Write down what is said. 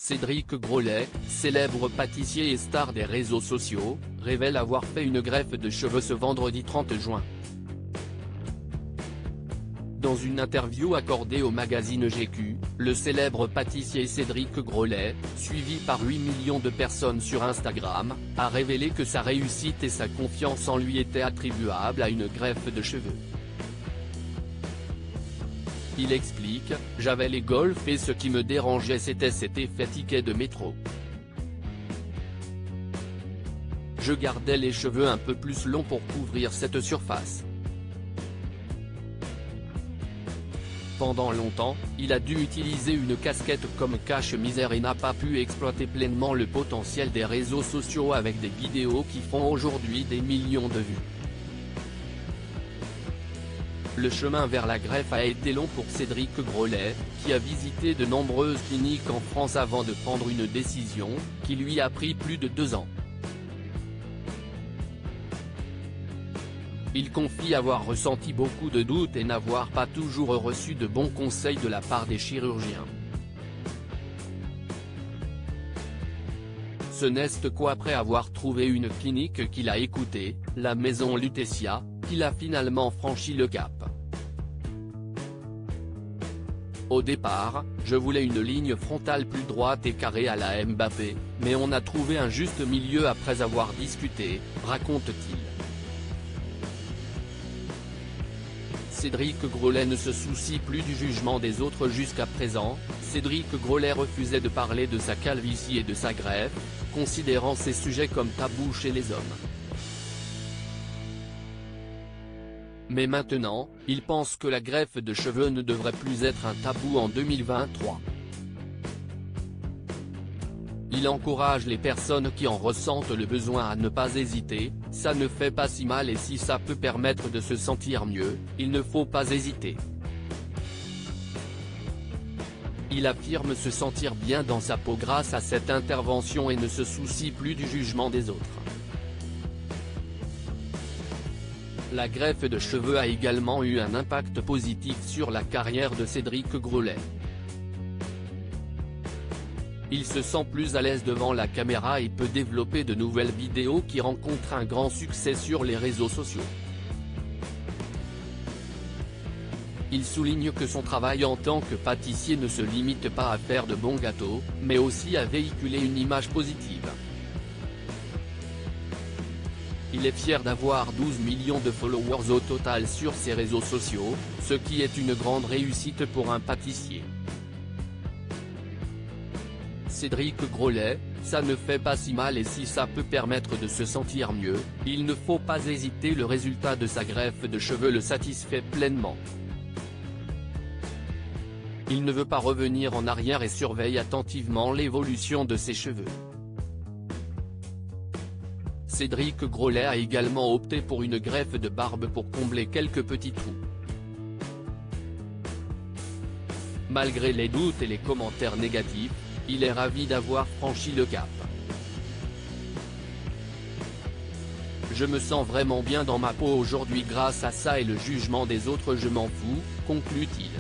Cédric Grolet, célèbre pâtissier et star des réseaux sociaux, révèle avoir fait une greffe de cheveux ce vendredi 30 juin. Dans une interview accordée au magazine GQ, le célèbre pâtissier Cédric Grolet, suivi par 8 millions de personnes sur Instagram, a révélé que sa réussite et sa confiance en lui étaient attribuables à une greffe de cheveux. Il explique « J'avais les golfs et ce qui me dérangeait c'était cet effet ticket de métro. Je gardais les cheveux un peu plus longs pour couvrir cette surface. Pendant longtemps, il a dû utiliser une casquette comme cache-misère et n'a pas pu exploiter pleinement le potentiel des réseaux sociaux avec des vidéos qui font aujourd'hui des millions de vues. Le chemin vers la greffe a été long pour Cédric Grolet, qui a visité de nombreuses cliniques en France avant de prendre une décision, qui lui a pris plus de 2 ans. Il confie avoir ressenti beaucoup de doutes et n'avoir pas toujours reçu de bons conseils de la part des chirurgiens. Ce n'est qu'après avoir trouvé une clinique qu'il a écoutée, la maison Lutetia, qu'il a finalement franchi le cap. Au départ, je voulais une ligne frontale plus droite et carrée à la Mbappé, mais on a trouvé un juste milieu après avoir discuté, raconte-t-il. Cédric Grolet ne se soucie plus du jugement des autres jusqu'à présent. Cédric Grolet refusait de parler de sa calvitie et de sa greffe, considérant ces sujets comme tabous chez les hommes. Mais maintenant, il pense que la greffe de cheveux ne devrait plus être un tabou en 2023. Il encourage les personnes qui en ressentent le besoin à ne pas hésiter, ça ne fait pas si mal et si ça peut permettre de se sentir mieux, il ne faut pas hésiter. Il affirme se sentir bien dans sa peau grâce à cette intervention et ne se soucie plus du jugement des autres. La greffe de cheveux a également eu un impact positif sur la carrière de Cédric Grolet. Il se sent plus à l'aise devant la caméra et peut développer de nouvelles vidéos qui rencontrent un grand succès sur les réseaux sociaux. Il souligne que son travail en tant que pâtissier ne se limite pas à faire de bons gâteaux, mais aussi à véhiculer une image positive. Il est fier d'avoir 12 millions de followers au total sur ses réseaux sociaux, ce qui est une grande réussite pour un pâtissier. Cédric Grolet, ça ne fait pas si mal et si ça peut permettre de se sentir mieux, il ne faut pas hésiter. Le résultat de sa greffe de cheveux le satisfait pleinement. Il ne veut pas revenir en arrière et surveille attentivement l'évolution de ses cheveux. Cédric Grolet a également opté pour une greffe de barbe pour combler quelques petits trous. Malgré les doutes et les commentaires négatifs, il est ravi d'avoir franchi le cap. Je me sens vraiment bien dans ma peau aujourd'hui grâce à ça et le jugement des autres je m'en fous, conclut-il.